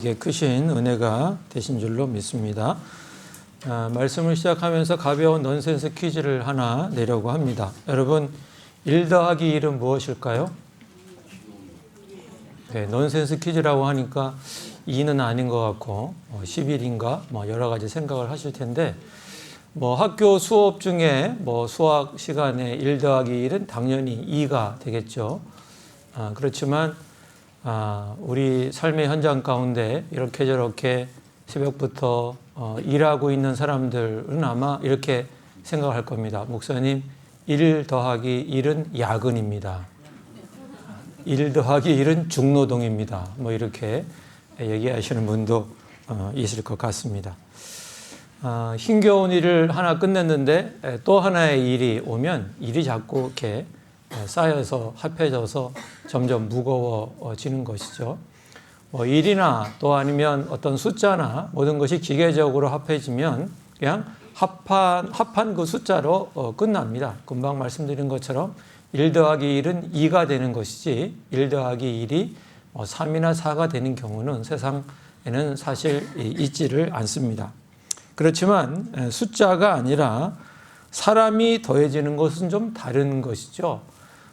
이게 크신 은혜가 되신 줄로 믿습니다. 말씀을 시작하면서 가벼운 넌센스 퀴즈를 하나 내려고 합니다. 여러분, 1 더하기 1은 무엇일까요? 네, 넌센스 퀴즈라고 하니까 2는 아닌 것 같고 11인가 여러 가지 생각을 하실 텐데, 학교 수업 중에 수학 시간에 1 더하기 1은 당연히 2가 되겠죠. 그렇지만 우리 삶의 현장 가운데 이렇게 저렇게 새벽부터 일하고 있는 사람들은 아마 이렇게 생각할 겁니다. 목사님, 1 더하기 1은 야근입니다. 1 더하기 1은 중노동입니다. 이렇게 얘기하시는 분도 있을 것 같습니다. 힘겨운 일을 하나 끝냈는데 또 하나의 일이 오면 일이 자꾸 이렇게 쌓여서 합해져서 점점 무거워지는 것이죠. 일이나 또 아니면 어떤 숫자나 모든 것이 기계적으로 합해지면 그냥 합한 그 숫자로 끝납니다. 금방 말씀드린 것처럼 1 더하기 1은 2가 되는 것이지 1 더하기 1이 3이나 4가 되는 경우는 세상에는 사실 있지를 않습니다. 그렇지만 숫자가 아니라 사람이 더해지는 것은 좀 다른 것이죠.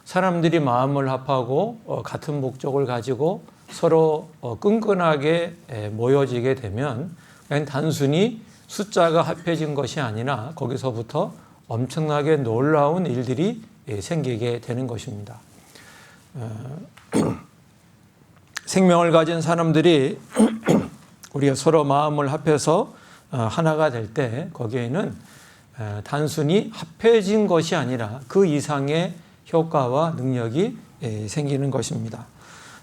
사람들이 마음을 합하고 같은 목적을 가지고 서로 끈끈하게 모여지게 되면 그냥 단순히 숫자가 합해진 것이 아니라 거기서부터 엄청나게 놀라운 일들이 생기게 되는 것입니다. 생명을 가진 사람들이 우리가 서로 마음을 합해서 하나가 될 때 거기에는 단순히 합해진 것이 아니라 그 이상의 효과와 능력이 생기는 것입니다.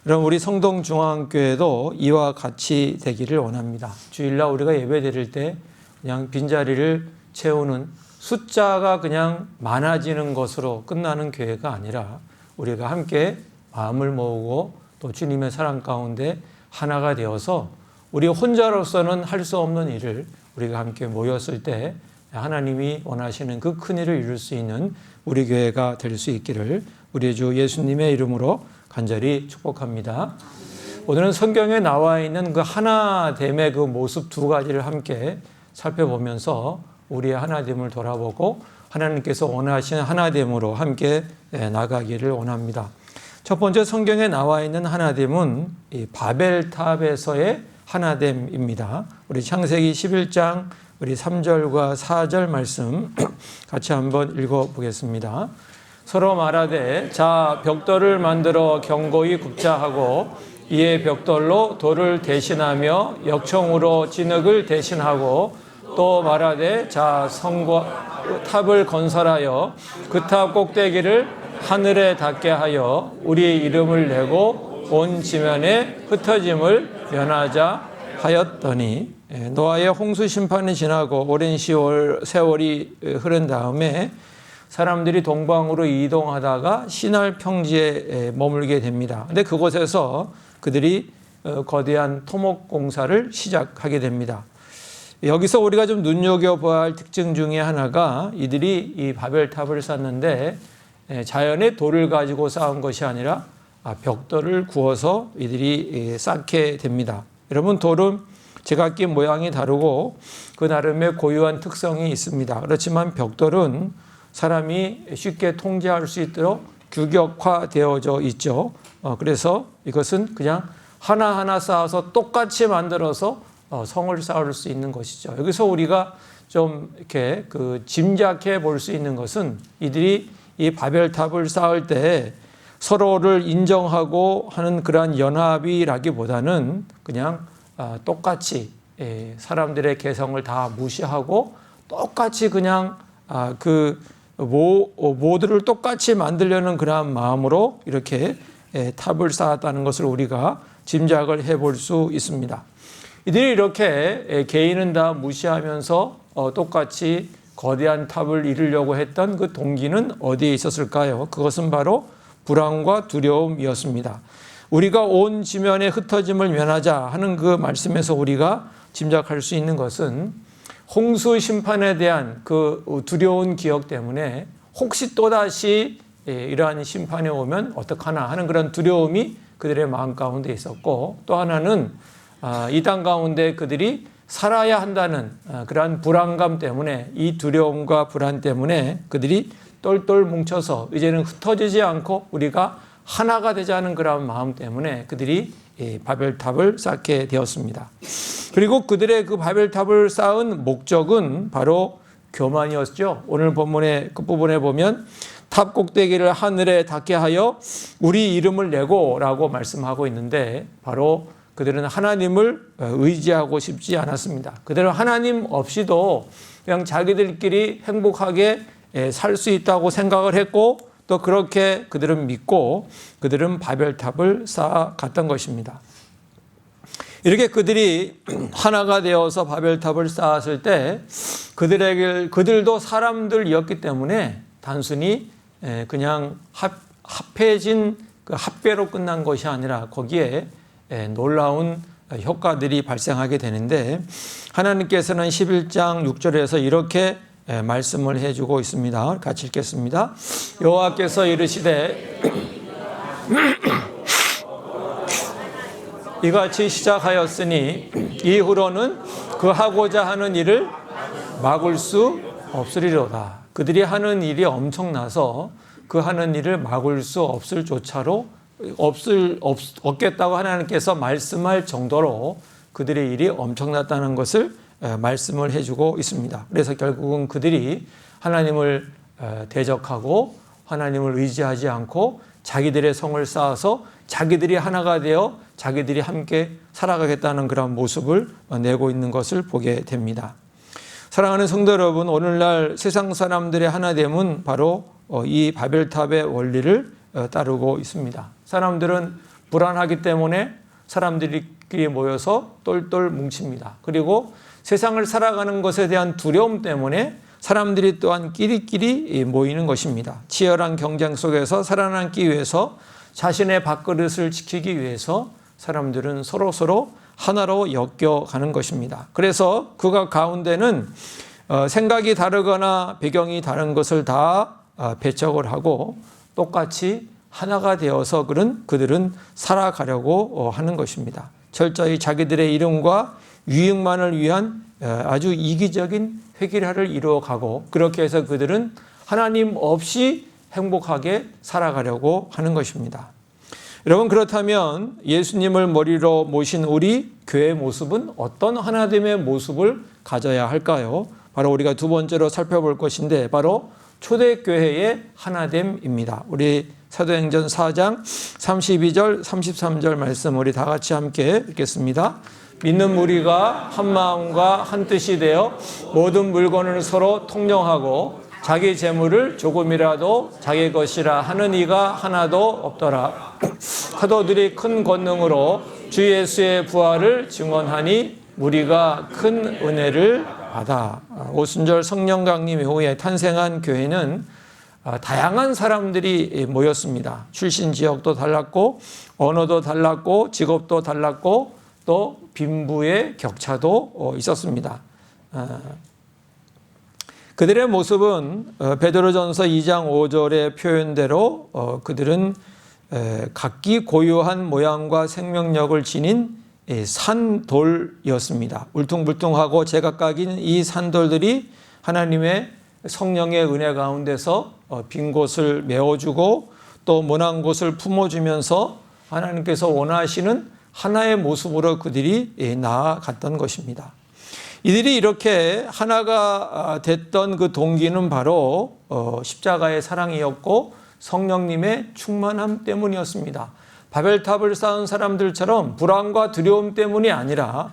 그럼 우리 성동중앙교회도 이와 같이 되기를 원합니다. 주일날 우리가 예배 드릴 때 그냥 빈자리를 채우는 숫자가 그냥 많아지는 것으로 끝나는 교회가 아니라 우리가 함께 마음을 모으고 또 주님의 사랑 가운데 하나가 되어서 우리 혼자로서는 할 수 없는 일을 우리가 함께 모였을 때 하나님이 원하시는 그 큰 일을 이룰 수 있는 우리 교회가 될 수 있기를 우리 주 예수님의 이름으로 간절히 축복합니다. 오늘은 성경에 나와 있는 그 하나됨의 그 모습 두 가지를 함께 살펴보면서 우리의 하나됨을 돌아보고 하나님께서 원하시는 하나됨으로 함께 나가기를 원합니다. 첫 번째 성경에 나와 있는 하나됨은 이 바벨탑에서의 하나됨입니다. 우리 창세기 11장 우리 3절과 4절 말씀 같이 한번 읽어보겠습니다. 서로 말하되 자 벽돌을 만들어 견고히 굽자 하고 이에 벽돌로 돌을 대신하며 역청으로 진흙을 대신하고 또 말하되 자 성과 탑을 건설하여 그 탑 꼭대기를 하늘에 닿게 하여 우리 이름을 내고 온 지면에 흩어짐을 면하자 하였더니, 노아의 홍수 심판이 지나고 오랜 세월이 흐른 다음에 사람들이 동방으로 이동하다가 시날 평지에 머물게 됩니다. 근데 그곳에서 그들이 거대한 토목 공사를 시작하게 됩니다. 여기서 우리가 좀 눈여겨봐야 할 특징 중에 하나가 이들이 이 바벨탑을 쌓는데 자연의 돌을 가지고 쌓은 것이 아니라 벽돌을 구워서 이들이 쌓게 됩니다. 여러분, 돌은 제각기 모양이 다르고 그 나름의 고유한 특성이 있습니다. 그렇지만 벽돌은 사람이 쉽게 통제할 수 있도록 규격화되어져 있죠. 그래서 이것은 그냥 하나하나 쌓아서 똑같이 만들어서 성을 쌓을 수 있는 것이죠. 여기서 우리가 좀 이렇게 짐작해 볼 수 있는 것은 이들이 이 바벨탑을 쌓을 때 서로를 인정하고 하는 그러한 연합이라기보다는 그냥 똑같이 사람들의 개성을 다 무시하고 똑같이 그냥 모두를 똑같이 만들려는 그러한 마음으로 이렇게 탑을 쌓았다는 것을 우리가 짐작을 해볼 수 있습니다. 이들이 이렇게 개인은 다 무시하면서 똑같이 거대한 탑을 이루려고 했던 그 동기는 어디에 있었을까요? 그것은 바로 불안과 두려움이었습니다. 우리가 온 지면에 흩어짐을 면하자 하는 그 말씀에서 우리가 짐작할 수 있는 것은 홍수 심판에 대한 그 두려운 기억 때문에 혹시 또다시 이러한 심판이 오면 어떡하나 하는 그런 두려움이 그들의 마음 가운데 있었고, 또 하나는 이 땅 가운데 그들이 살아야 한다는 그러한 불안감 때문에, 이 두려움과 불안 때문에 그들이 똘똘 뭉쳐서 이제는 흩어지지 않고 우리가 하나가 되자는 그런 마음 때문에 그들이 바벨탑을 쌓게 되었습니다. 그리고 그들의 그 바벨탑을 쌓은 목적은 바로 교만이었죠. 오늘 본문의 끝부분에 보면 탑 꼭대기를 하늘에 닿게 하여 우리 이름을 내고 라고 말씀하고 있는데, 바로 그들은 하나님을 의지하고 싶지 않았습니다. 그들은 하나님 없이도 그냥 자기들끼리 행복하게 살 수 있다고 생각을 했고, 또 그렇게 그들은 믿고 그들은 바벨탑을 쌓아갔던 것입니다. 이렇게 그들이 하나가 되어서 바벨탑을 쌓았을 때 그들도 사람들이었기 때문에 단순히 그냥 합해진 그 합배로 끝난 것이 아니라 거기에 놀라운 효과들이 발생하게 되는데, 하나님께서는 11장 6절에서 이렇게 말씀을 해주고 있습니다. 같이 읽겠습니다. 여호와께서 이르시되 이같이 시작하였으니 이후로는 그 하고자 하는 일을 막을 수 없으리로다. 그들이 하는 일이 엄청나서 그 하는 일을 막을 수 없을 조차로 없겠다고 하나님께서 말씀할 정도로 그들의 일이 엄청났다는 것을 말씀을 해주고 있습니다. 그래서 결국은 그들이 하나님을 대적하고 하나님을 의지하지 않고 자기들의 성을 쌓아서 자기들이 하나가 되어 자기들이 함께 살아가겠다는 그런 모습을 내고 있는 것을 보게 됩니다. 사랑하는 성도 여러분, 오늘날 세상 사람들의 하나됨은 바로 이 바벨탑의 원리를 따르고 있습니다. 사람들은 불안하기 때문에 사람들끼리 모여서 똘똘 뭉칩니다. 그리고 세상을 살아가는 것에 대한 두려움 때문에 사람들이 또한 끼리끼리 모이는 것입니다. 치열한 경쟁 속에서 살아남기 위해서, 자신의 밥그릇을 지키기 위해서 사람들은 서로 하나로 엮여가는 것입니다. 그래서 그가 가운데는 생각이 다르거나 배경이 다른 것을 다 배척을 하고 똑같이 하나가 되어서 그들은 살아가려고 하는 것입니다. 철저히 자기들의 이름과 유익만을 위한 아주 이기적인 획일화를 이루어가고, 그렇게 해서 그들은 하나님 없이 행복하게 살아가려고 하는 것입니다. 여러분, 그렇다면 예수님을 머리로 모신 우리 교회의 모습은 어떤 하나됨의 모습을 가져야 할까요? 바로 우리가 두 번째로 살펴볼 것인데, 바로 초대교회의 하나됨입니다. 우리 사도행전 4장 32절 33절 말씀 우리 다 같이 함께 읽겠습니다. 믿는 무리가 한 마음과 한 뜻이 되어 모든 물건을 서로 통용하고 자기 재물을 조금이라도 자기 것이라 하는 이가 하나도 없더라. 사도들이 큰 권능으로 주 예수의 부활을 증언하니 무리가 큰 은혜를 받아. 오순절 성령 강림 이후에 탄생한 교회는 다양한 사람들이 모였습니다. 출신 지역도 달랐고, 언어도 달랐고, 직업도 달랐고, 또 빈부의 격차도 있었습니다. 그들의 모습은 베드로전서 2장 5절의 표현대로 그들은 각기 고유한 모양과 생명력을 지닌 산돌이었습니다. 울퉁불퉁하고 제각각인 이 산돌들이 하나님의 성령의 은혜 가운데서 빈 곳을 메워주고 또 모난 곳을 품어주면서 하나님께서 원하시는 하나의 모습으로 그들이 나아갔던 것입니다. 이들이 이렇게 하나가 됐던 그 동기는 바로 십자가의 사랑이었고 성령님의 충만함 때문이었습니다. 바벨탑을 쌓은 사람들처럼 불안과 두려움 때문이 아니라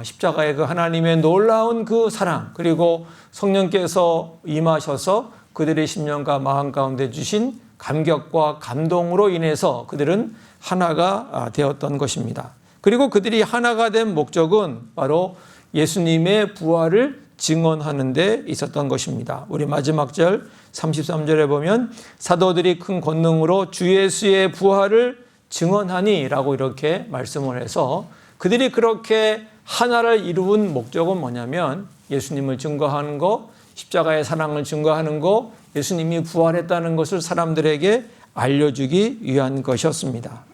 십자가의 그 하나님의 놀라운 그 사랑, 그리고 성령께서 임하셔서 그들의 심령과 마음 가운데 주신 감격과 감동으로 인해서 그들은 하나가 되었던 것입니다. 그리고 그들이 하나가 된 목적은 바로 예수님의 부활을 증언하는 데 있었던 것입니다. 우리 마지막 절 33절에 보면 사도들이 큰 권능으로 주 예수의 부활을 증언하니 라고 이렇게 말씀을 해서, 그들이 그렇게 하나를 이루은 목적은 뭐냐면 예수님을 증거하는 것, 십자가의 사랑을 증거하는 것, 예수님이 부활했다는 것을 사람들에게 알려주기 위한 것이었습니다.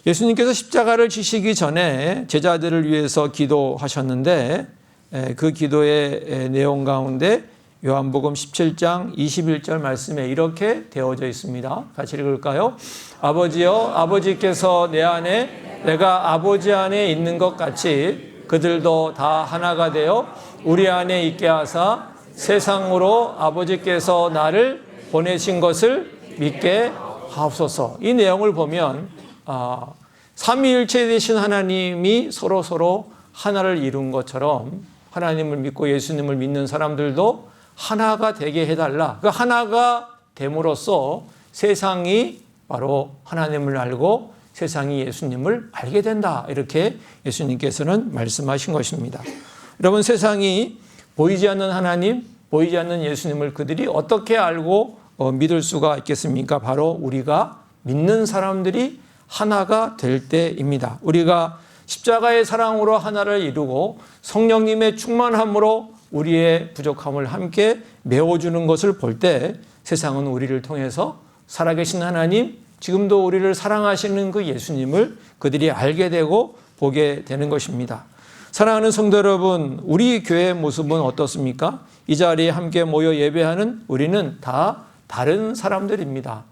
예수님께서 십자가를 지시기 전에 제자들을 위해서 기도하셨는데 그 기도의 내용 가운데 요한복음 17장 21절 말씀에 이렇게 되어져 있습니다. 같이 읽을까요? 아버지여, 아버지께서 내 안에 내가 아버지 안에 있는 것 같이 그들도 다 하나가 되어 우리 안에 있게 하사 세상으로 아버지께서 나를 보내신 것을 믿게 하옵소서. 이 내용을 보면 삼위일체 되신 하나님이 서로 하나를 이룬 것처럼 하나님을 믿고 예수님을 믿는 사람들도 하나가 되게 해달라. 그 하나가 됨으로써 세상이 바로 하나님을 알고 세상이 예수님을 알게 된다. 이렇게 예수님께서는 말씀하신 것입니다. 여러분, 세상이 보이지 않는 하나님, 보이지 않는 예수님을 그들이 어떻게 알고 믿을 수가 있겠습니까? 바로 우리가 믿는 사람들이 하나가 될 때입니다. 우리가 십자가의 사랑으로 하나를 이루고 성령님의 충만함으로 우리의 부족함을 함께 메워주는 것을 볼 때 세상은 우리를 통해서 살아계신 하나님, 지금도 우리를 사랑하시는 그 예수님을 그들이 알게 되고 보게 되는 것입니다. 사랑하는 성도 여러분, 우리 교회의 모습은 어떻습니까? 이 자리에 함께 모여 예배하는 우리는 다 다른 사람들입니다.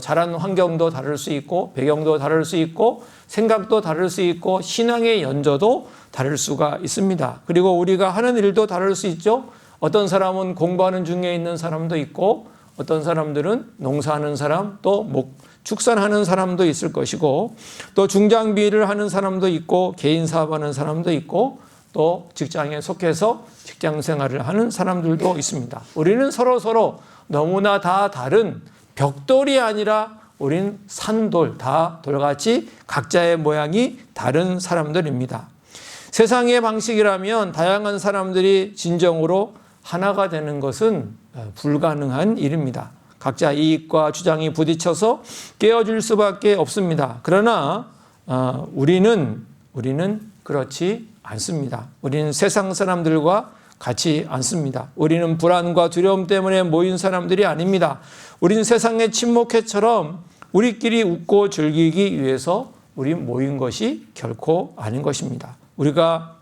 자란 환경도 다를 수 있고 배경도 다를 수 있고 생각도 다를 수 있고 신앙의 연조도 다를 수가 있습니다. 그리고 우리가 하는 일도 다를 수 있죠. 어떤 사람은 공부하는 중에 있는 사람도 있고 어떤 사람들은 농사하는 사람, 또 축산하는 사람도 있을 것이고 또 중장비를 하는 사람도 있고 개인 사업하는 사람도 있고 또 직장에 속해서 직장 생활을 하는 사람들도 있습니다. 우리는 서로 너무나 다 다른 벽돌이 아니라 우린 산돌, 다 돌같이 각자의 모양이 다른 사람들입니다. 세상의 방식이라면 다양한 사람들이 진정으로 하나가 되는 것은 불가능한 일입니다. 각자 이익과 주장이 부딪혀서 깨어질 수밖에 없습니다. 그러나 우리는 그렇지 않습니다. 우리는 세상 사람들과 같지 않습니다. 우리는 불안과 두려움 때문에 모인 사람들이 아닙니다. 우리는 세상의 침묵회처럼 우리끼리 웃고 즐기기 위해서 우리 모인 것이 결코 아닌 것입니다. 우리가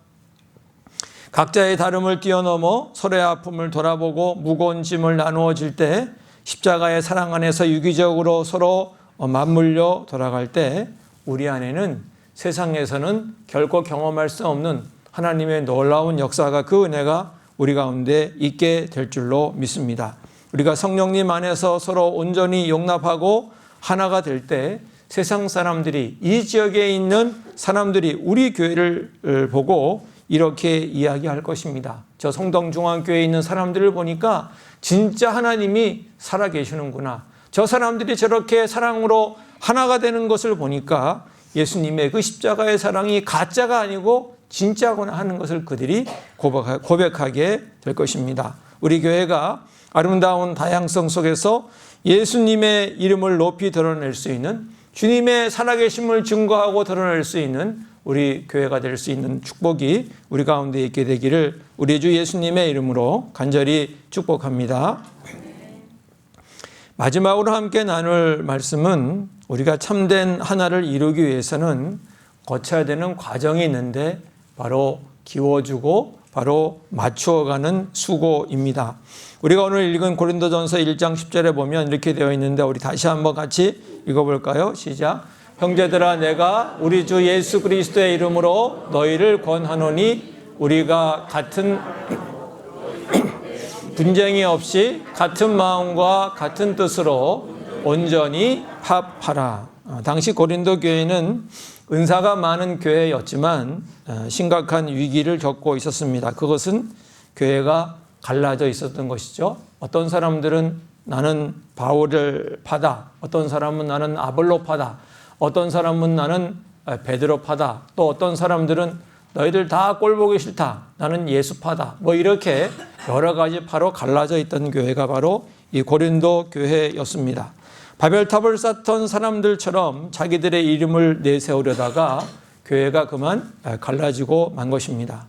각자의 다름을 뛰어넘어 서로의 아픔을 돌아보고 무거운 짐을 나누어질 때 십자가의 사랑 안에서 유기적으로 서로 맞물려 돌아갈 때 우리 안에는 세상에서는 결코 경험할 수 없는 하나님의 놀라운 역사가 그 은혜가 우리 가운데 있게 될 줄로 믿습니다. 우리가 성령님 안에서 서로 온전히 용납하고 하나가 될 때 세상 사람들이 이 지역에 있는 사람들이 우리 교회를 보고 이렇게 이야기할 것입니다. 저 성동중앙교회에 있는 사람들을 보니까 진짜 하나님이 살아계시는구나. 저 사람들이 저렇게 사랑으로 하나가 되는 것을 보니까 예수님의 그 십자가의 사랑이 가짜가 아니고 진짜구나 하는 것을 그들이 고백하게 될 것입니다. 우리 교회가 아름다운 다양성 속에서 예수님의 이름을 높이 드러낼 수 있는, 주님의 살아계심을 증거하고 드러낼 수 있는 우리 교회가 될 수 있는 축복이 우리 가운데 있게 되기를 우리 주 예수님의 이름으로 간절히 축복합니다. 마지막으로 함께 나눌 말씀은 우리가 참된 하나를 이루기 위해서는 거쳐야 되는 과정이 있는데 바로 기워주고 바로 맞추어가는 수고입니다. 우리가 오늘 읽은 고린도전서 1장 10절에 보면 이렇게 되어 있는데 우리 다시 한번 같이 읽어볼까요? 시작. 형제들아, 내가 우리 주 예수 그리스도의 이름으로 너희를 권하노니 우리가 같은 분쟁이 없이 같은 마음과 같은 뜻으로 온전히 합하라. 당시 고린도 교회는 은사가 많은 교회였지만 심각한 위기를 겪고 있었습니다. 그것은 교회가 갈라져 있었던 것이죠. 어떤 사람들은 나는 바울을 파다, 어떤 사람은 나는 아볼로 파다, 어떤 사람은 나는 베드로 파다, 또 어떤 사람들은 너희들 다 꼴보기 싫다, 나는 예수 파다, 이렇게 여러 가지 바로 갈라져 있던 교회가 바로 이 고린도 교회였습니다. 바벨탑을 쌓던 사람들처럼 자기들의 이름을 내세우려다가 교회가 그만 갈라지고 만 것입니다.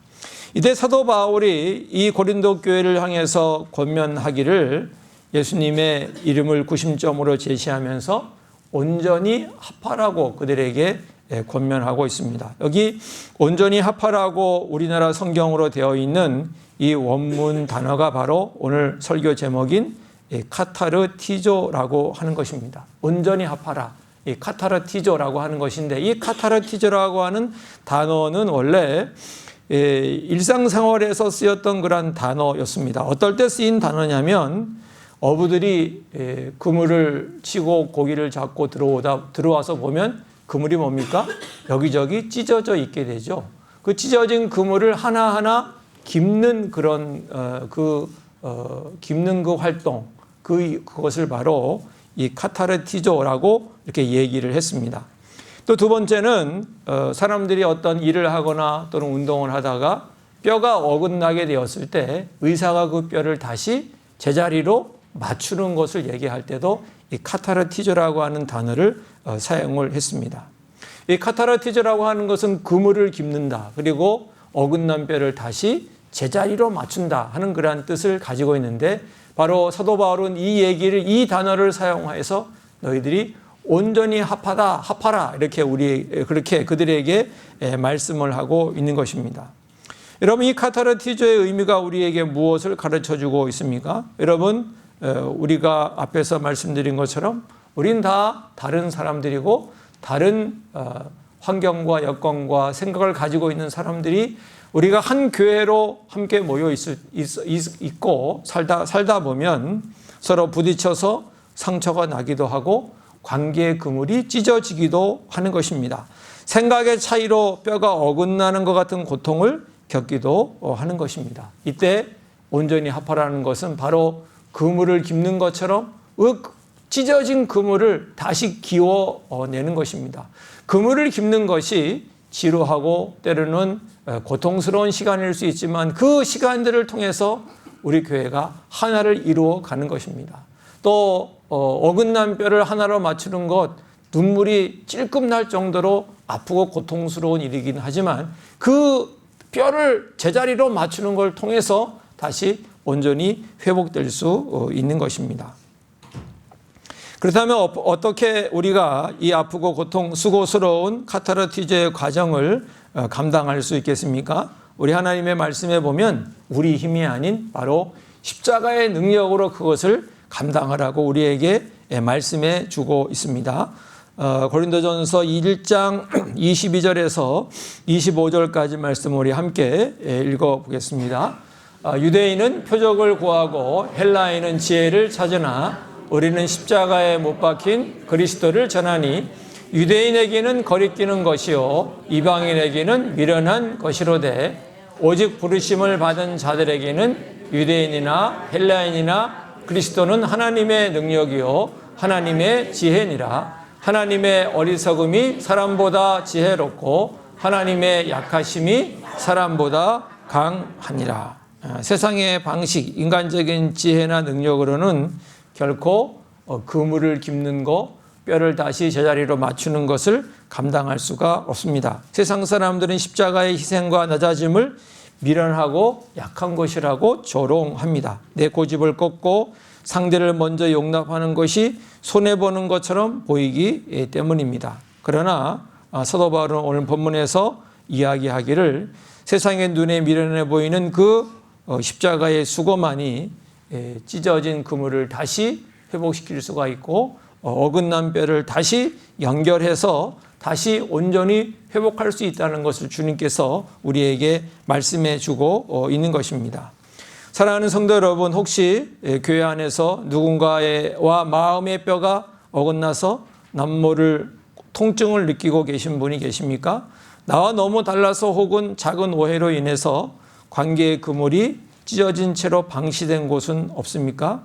이때 사도 바울이 이 고린도 교회를 향해서 권면하기를 예수님의 이름을 구심점으로 제시하면서 온전히 합하라고 그들에게 권면하고 있습니다. 여기 온전히 합하라고 우리나라 성경으로 되어 있는 이 원문 단어가 바로 오늘 설교 제목인 카타르티조라고 하는 것입니다. 온전히 합하라. 이 카타르티조라고 하는 것인데, 이 카타르티조라고 하는 단어는 원래 일상생활에서 쓰였던 그런 단어였습니다. 어떨 때 쓰인 단어냐면, 어부들이 그물을 치고 고기를 잡고 들어와서 보면 그물이 뭡니까? 여기저기 찢어져 있게 되죠. 그 찢어진 그물을 하나하나 깁는 그런 깁는 그 활동, 그것을 바로 이 카타르티조라고 이렇게 얘기를 했습니다. 또 두 번째는 사람들이 어떤 일을 하거나 또는 운동을 하다가 뼈가 어긋나게 되었을 때 의사가 그 뼈를 다시 제자리로 맞추는 것을 얘기할 때도 이 카타르티조라고 하는 단어를 사용을 했습니다. 이 카타르티조라고 하는 것은 그물을 깁는다, 그리고 어긋난 뼈를 다시 제자리로 맞춘다 하는 그러한 뜻을 가지고 있는데, 바로 사도 바울은 이 단어를 사용해서 너희들이 온전히 합하라 이렇게 그렇게 그들에게 말씀을 하고 있는 것입니다. 여러분, 이 카타르티조의 의미가 우리에게 무엇을 가르쳐주고 있습니까? 여러분, 우리가 앞에서 말씀드린 것처럼 우린 다 다른 사람들이고 다른 환경과 여건과 생각을 가지고 있는 사람들이 우리가 한 교회로 함께 모여 있고 살다 보면 서로 부딪혀서 상처가 나기도 하고 관계의 그물이 찢어지기도 하는 것입니다. 생각의 차이로 뼈가 어긋나는 것 같은 고통을 겪기도 하는 것입니다. 이때 온전히 합하라는 것은 바로 그물을 깁는 것처럼 찢어진 그물을 다시 기워내는 것입니다. 그물을 깁는 것이 지루하고 때로는 고통스러운 시간일 수 있지만, 그 시간들을 통해서 우리 교회가 하나를 이루어 가는 것입니다. 또 어긋난 뼈를 하나로 맞추는 것, 눈물이 찔끔 날 정도로 아프고 고통스러운 일이긴 하지만 그 뼈를 제자리로 맞추는 걸 통해서 다시 온전히 회복될 수 있는 것입니다. 그렇다면 어떻게 우리가 이 아프고 수고스러운 카타르티조의 과정을 감당할 수 있겠습니까? 우리 하나님의 말씀에 보면 우리 힘이 아닌 바로 십자가의 능력으로 그것을 감당하라고 우리에게 말씀해 주고 있습니다. 고린도전서 1장 22절에서 25절까지 말씀을 우리 함께 읽어보겠습니다. 유대인은 표적을 구하고 헬라인은 지혜를 찾으나 우리는 십자가에 못 박힌 그리스도를 전하니 유대인에게는 거리끼는 것이요 이방인에게는 미련한 것이로되 오직 부르심을 받은 자들에게는 유대인이나 헬라인이나 그리스도는 하나님의 능력이요 하나님의 지혜니라. 하나님의 어리석음이 사람보다 지혜롭고 하나님의 약하심이 사람보다 강하니라. 세상의 방식, 인간적인 지혜나 능력으로는 결코 그물을 깁는 것, 뼈를 다시 제자리로 맞추는 것을 감당할 수가 없습니다. 세상 사람들은 십자가의 희생과 낮아짐을 미련하고 약한 것이라고 조롱합니다. 내 고집을 꺾고 상대를 먼저 용납하는 것이 손해보는 것처럼 보이기 때문입니다. 그러나 사도 바울은 오늘 본문에서 이야기하기를 세상의 눈에 미련해 보이는 그 십자가의 수고만이 찢어진 그물을 다시 회복시킬 수가 있고 어긋난 뼈를 다시 연결해서 다시 온전히 회복할 수 있다는 것을 주님께서 우리에게 말씀해 주고 있는 것입니다. 사랑하는 성도 여러분, 혹시 교회 안에서 누군가와 마음의 뼈가 어긋나서 남모를 통증을 느끼고 계신 분이 계십니까? 나와 너무 달라서 혹은 작은 오해로 인해서 관계의 그물이 찢어진 채로 방치된 곳은 없습니까?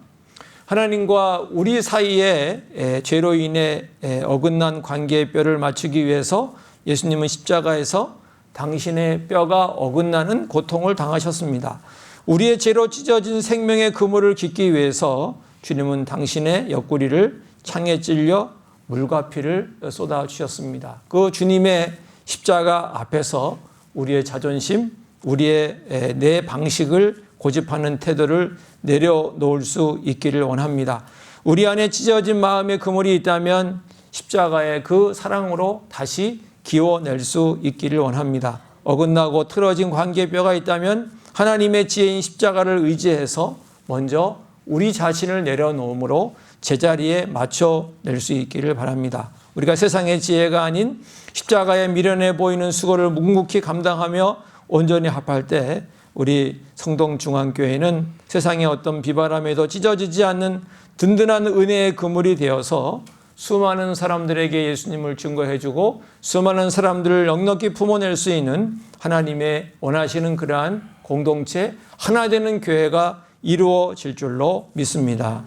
하나님과 우리 사이에 죄로 인해 어긋난 관계의 뼈를 맞추기 위해서 예수님은 십자가에서 당신의 뼈가 어긋나는 고통을 당하셨습니다. 우리의 죄로 찢어진 생명의 그물을 깃기 위해서 주님은 당신의 옆구리를 창에 찔려 물과 피를 쏟아주셨습니다. 그 주님의 십자가 앞에서 우리의 자존심, 우리의 내 방식을 고집하는 태도를 내려놓을 수 있기를 원합니다. 우리 안에 찢어진 마음의 그물이 있다면 십자가의 그 사랑으로 다시 기워낼 수 있기를 원합니다. 어긋나고 틀어진 관계뼈가 있다면 하나님의 지혜인 십자가를 의지해서 먼저 우리 자신을 내려놓음으로 제자리에 맞춰낼 수 있기를 바랍니다. 우리가 세상의 지혜가 아닌 십자가에 미련해 보이는 수고를 묵묵히 감당하며 온전히 합할 때 우리 성동중앙교회는 세상의 어떤 비바람에도 찢어지지 않는 든든한 은혜의 그물이 되어서 수많은 사람들에게 예수님을 증거해주고 수많은 사람들을 넉넉히 품어낼 수 있는 하나님의 원하시는 그러한 공동체, 하나 되는 교회가 이루어질 줄로 믿습니다.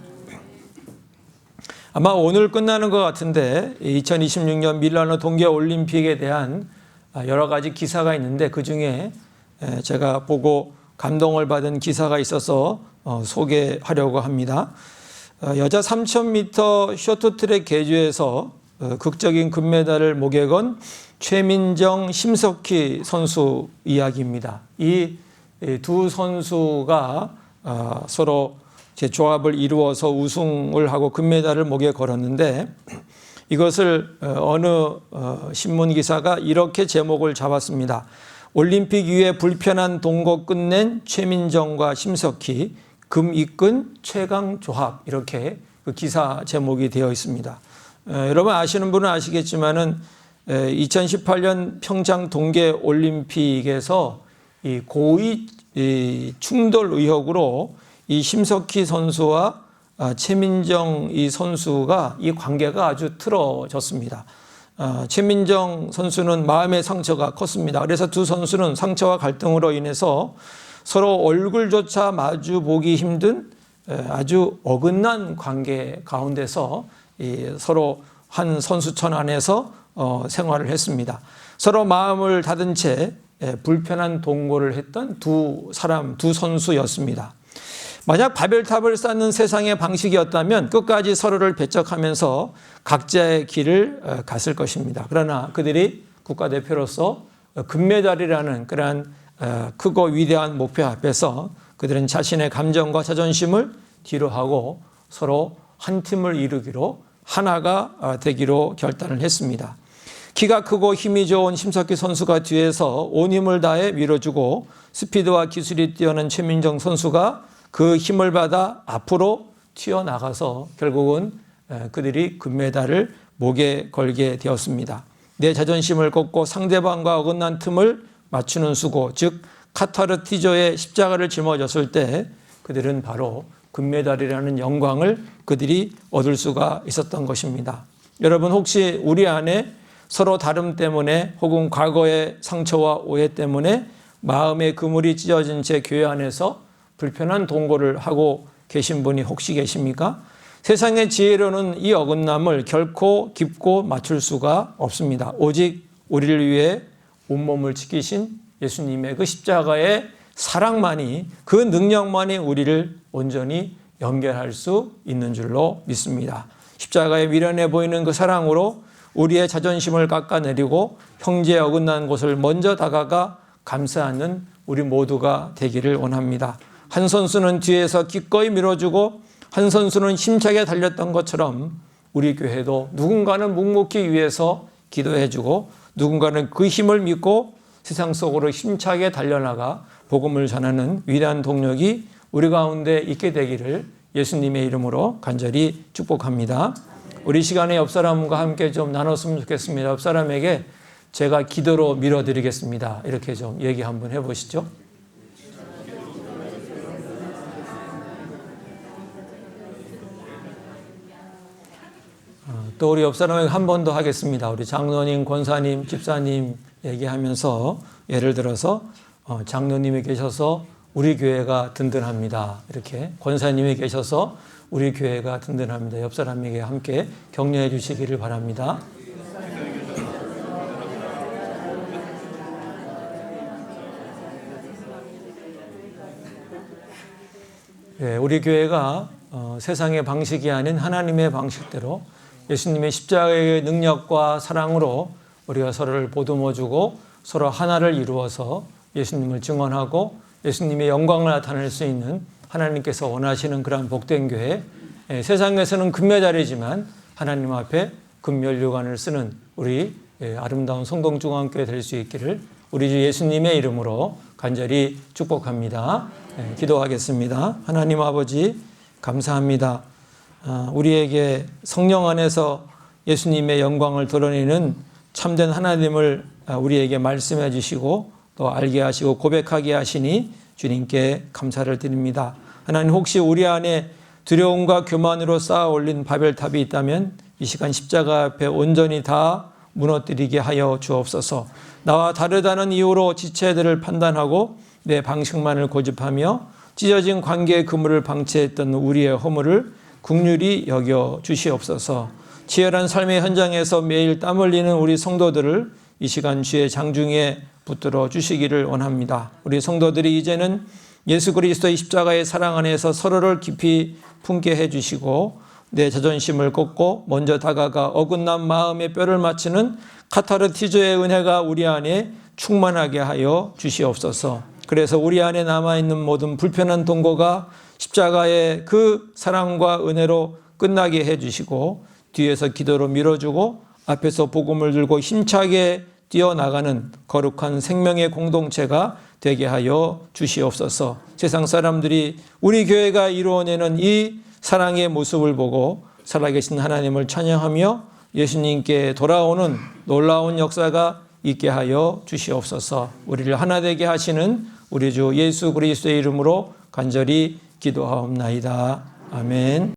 아마 오늘 끝나는 것 같은데 2026년 밀라노 동계올림픽에 대한 여러 가지 기사가 있는데 그중에 제가 보고 감동을 받은 기사가 있어서 소개하려고 합니다. 여자 3000m 쇼트트랙 계주에서 극적인 금메달을 목에 건 최민정, 심석희 선수 이야기입니다. 이 두 선수가 서로 조합을 이루어서 우승을 하고 금메달을 목에 걸었는데 이것을 어느 신문 기사가 이렇게 제목을 잡았습니다. 올림픽 이후에 불편한 동거 끝낸 최민정과 심석희 금 이끈 최강 조합, 이렇게 그 기사 제목이 되어 있습니다. 여러분 아시는 분은 아시겠지만은 2018년 평창 동계 올림픽에서 이 고의 충돌 의혹으로 이 심석희 선수와 최민정 이 선수가 이 관계가 아주 틀어졌습니다. 최민정 선수는 마음의 상처가 컸습니다. 그래서 두 선수는 상처와 갈등으로 인해서 서로 얼굴조차 마주 보기 힘든 아주 어긋난 관계 가운데서 서로 한 선수촌 안에서 생활을 했습니다. 서로 마음을 닫은 채 불편한 동거를 했던 두 선수였습니다. 만약 바벨탑을 쌓는 세상의 방식이었다면 끝까지 서로를 배척하면서 각자의 길을 갔을 것입니다. 그러나 그들이 국가대표로서 금메달이라는 그러한 크고 위대한 목표 앞에서 그들은 자신의 감정과 자존심을 뒤로하고 서로 한 팀을 이루기로 하나가 되기로 결단을 했습니다. 키가 크고 힘이 좋은 심석희 선수가 뒤에서 온 힘을 다해 밀어주고 스피드와 기술이 뛰어난 최민정 선수가 그 힘을 받아 앞으로 튀어나가서 결국은 그들이 금메달을 목에 걸게 되었습니다. 내 자존심을 꺾고 상대방과 어긋난 틈을 맞추는 수고, 즉 카타르티조의 십자가를 짊어졌을 때 그들은 바로 금메달이라는 영광을 그들이 얻을 수가 있었던 것입니다. 여러분 혹시 우리 안에 서로 다름 때문에 혹은 과거의 상처와 오해 때문에 마음의 그물이 찢어진 채 교회 안에서 불편한 동거를 하고 계신 분이 혹시 계십니까? 세상의 지혜로는 이 어긋남을 결코 깊고 맞출 수가 없습니다. 오직 우리를 위해 온몸을 지키신 예수님의 그 십자가의 사랑만이, 그 능력만이 우리를 온전히 연결할 수 있는 줄로 믿습니다. 십자가에 미련해 보이는 그 사랑으로 우리의 자존심을 깎아내리고 형제의 어긋난 곳을 먼저 다가가 감싸는 우리 모두가 되기를 원합니다. 한 선수는 뒤에서 기꺼이 밀어주고 한 선수는 힘차게 달렸던 것처럼 우리 교회도 누군가는 묵묵히 위해서 기도해주고 누군가는 그 힘을 믿고 세상 속으로 힘차게 달려나가 복음을 전하는 위대한 동력이 우리 가운데 있게 되기를 예수님의 이름으로 간절히 축복합니다. 우리 시간에 옆 사람과 함께 좀 나눴으면 좋겠습니다. 옆 사람에게 제가 기도로 밀어드리겠습니다. 이렇게 좀 얘기 한번 해보시죠. 또 우리 옆 사람에게 한 번 더 하겠습니다. 우리 장로님, 권사님, 집사님 얘기하면서 예를 들어서 장로님이 계셔서 우리 교회가 든든합니다. 이렇게 권사님이 계셔서 우리 교회가 든든합니다. 옆 사람에게 함께 격려해 주시기를 바랍니다. 네, 우리 교회가 세상의 방식이 아닌 하나님의 방식대로 예수님의 십자가의 능력과 사랑으로 우리가 서로를 보듬어주고 서로 하나를 이루어서 예수님을 증언하고 예수님의 영광을 나타낼 수 있는 하나님께서 원하시는 그런 복된 교회, 세상에서는 금메달이지만 하나님 앞에 금면류관을 쓰는 우리 아름다운 성동중앙교회 될 수 있기를 우리 주 예수님의 이름으로 간절히 축복합니다. 기도하겠습니다. 하나님 아버지 감사합니다. 우리에게 성령 안에서 예수님의 영광을 드러내는 참된 하나님을 우리에게 말씀해 주시고 또 알게 하시고 고백하게 하시니 주님께 감사를 드립니다. 하나님, 혹시 우리 안에 두려움과 교만으로 쌓아 올린 바벨탑이 있다면 이 시간 십자가 앞에 온전히 다 무너뜨리게 하여 주옵소서. 나와 다르다는 이유로 지체들을 판단하고 내 방식만을 고집하며 찢어진 관계의 그물을 방치했던 우리의 허물을 긍휼히 여겨 주시옵소서. 치열한 삶의 현장에서 매일 땀 흘리는 우리 성도들을 이 시간 주의 장중에 붙들어 주시기를 원합니다. 우리 성도들이 이제는 예수 그리스도의 십자가의 사랑 안에서 서로를 깊이 품게 해주시고 내 자존심을 꺾고 먼저 다가가 어긋난 마음의 뼈를 맞추는 카타르티조의 은혜가 우리 안에 충만하게 하여 주시옵소서. 그래서 우리 안에 남아있는 모든 불편한 동거가 십자가의 그 사랑과 은혜로 끝나게 해주시고 뒤에서 기도로 밀어주고 앞에서 복음을 들고 힘차게 뛰어나가는 거룩한 생명의 공동체가 되게 하여 주시옵소서. 세상 사람들이 우리 교회가 이루어내는 이 사랑의 모습을 보고 살아계신 하나님을 찬양하며 예수님께 돌아오는 놀라운 역사가 있게 하여 주시옵소서. 우리를 하나 되게 하시는 우리 주 예수 그리스도의 이름으로 간절히 기도하옵나이다. 아멘.